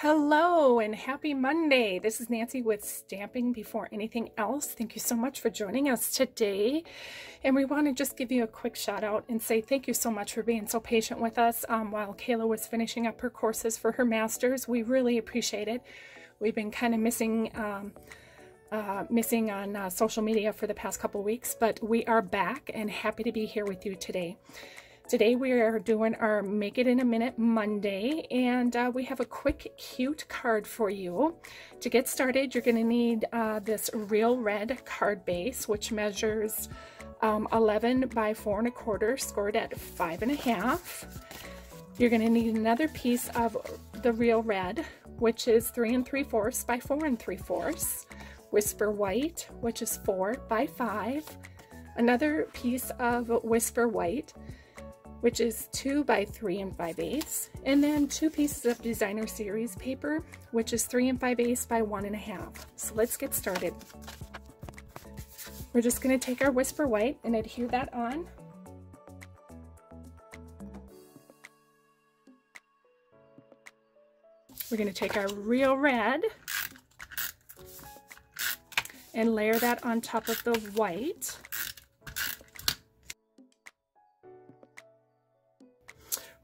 Hello and happy Monday. This is Nancy with Stamping Before Anything Else. Thank you so much for joining us today. And we want to just give you a quick shout out and say thank you so much for being so patient with us while Kayla was finishing up her courses for her master's. We really appreciate it. We've been kind of missing on social media for the past couple weeks, but we are back and happy to be here with you today. Today we are doing our Make It in a Minute Monday, and we have a quick, cute card for you. To get started, you're going to need this real red card base, which measures 11 by 4 1/4, scored at 5 1/2. You're going to need another piece of the real red, which is 3 3/4 by 4 3/4. Whisper white, which is 4 by 5. Another piece of whisper white, which is 2 by 3 5/8, and then 2 pieces of designer series paper, which is 3 5/8 by 1 1/2. So let's get started. We're just going to take our whisper white and adhere that on. We're going to take our real red and layer that on top of the white.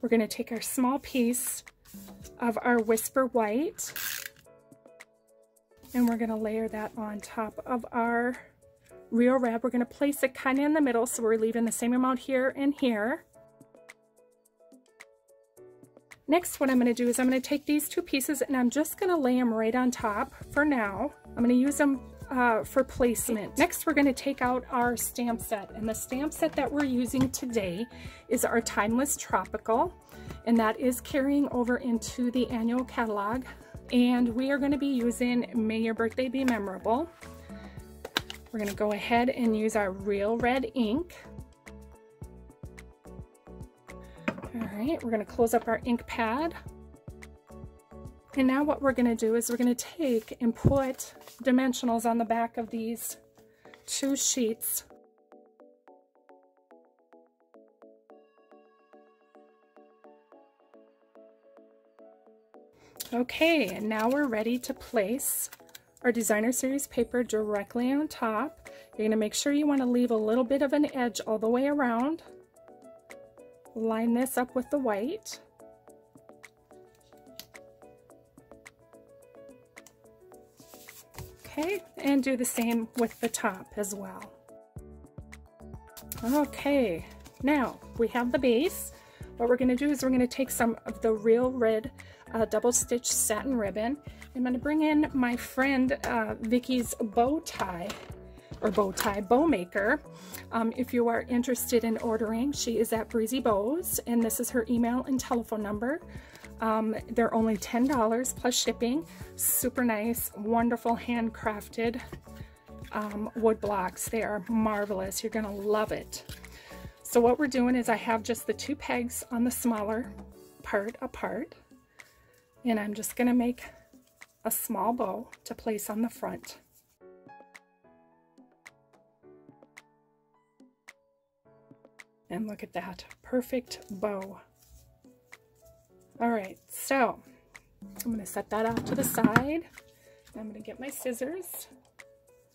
We're going to take our small piece of our whisper white and we're going to layer that on top of our real red. We're going to place it kind of in the middle, so we're leaving the same amount here and here. Next, what I'm going to do is I'm going to take these 2 pieces and I'm just going to lay them right on top for now. I'm going to use them for placement. Next, we're going to take out our stamp set, and the stamp set that we're using today is our Timeless Tropical, and that is carrying over into the annual catalog, and we are going to be using May Your Birthday Be Memorable. We're going to go ahead and use our real red ink. All right, we're going to close up our ink pad. And now what we're going to do is we're going to take and put dimensionals on the back of these 2 sheets. Okay, and now we're ready to place our designer series paper directly on top. You're going to make sure you want to leave a little bit of an edge all the way around. Line this up with the white. Okay, and do the same with the top as well. Okay, now we have the base. What we're going to do is we're going to take some of the real red double stitch satin ribbon. I'm going to bring in my friend Vicky's bow maker. If you are interested in ordering, she is at Breezy Bows, and this is her email and telephone number. They're only $10 plus shipping. Super nice, wonderful handcrafted wood blocks. They are marvelous. You're going to love it. So what we're doing is I have just the 2 pegs on the smaller part apart, and I'm just going to make a small bow to place on the front. And look at that, perfect bow. All right, so I'm going to set that out to the side. I'm going to get my scissors.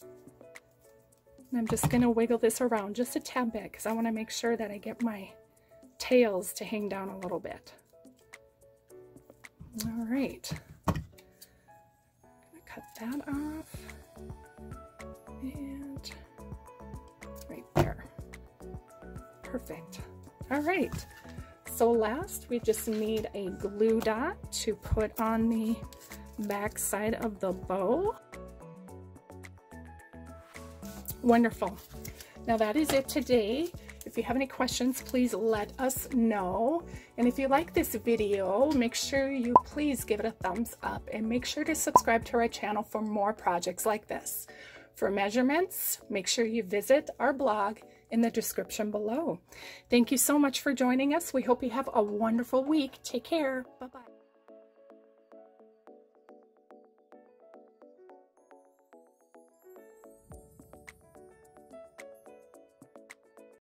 And I'm just going to wiggle this around just a tad bit because I want to make sure that I get my tails to hang down a little bit. All right. I'm going to cut that off. And right there. Perfect. All right. So last, we just need a glue dot to put on the back side of the bow. Wonderful. Now that is it today. If you have any questions, please let us know. And if you like this video, make sure you please give it a thumbs up and make sure to subscribe to our channel for more projects like this. For measurements, make sure you visit our blog in the description below. Thank you so much for joining us. We hope you have a wonderful week. Take care. Bye-bye.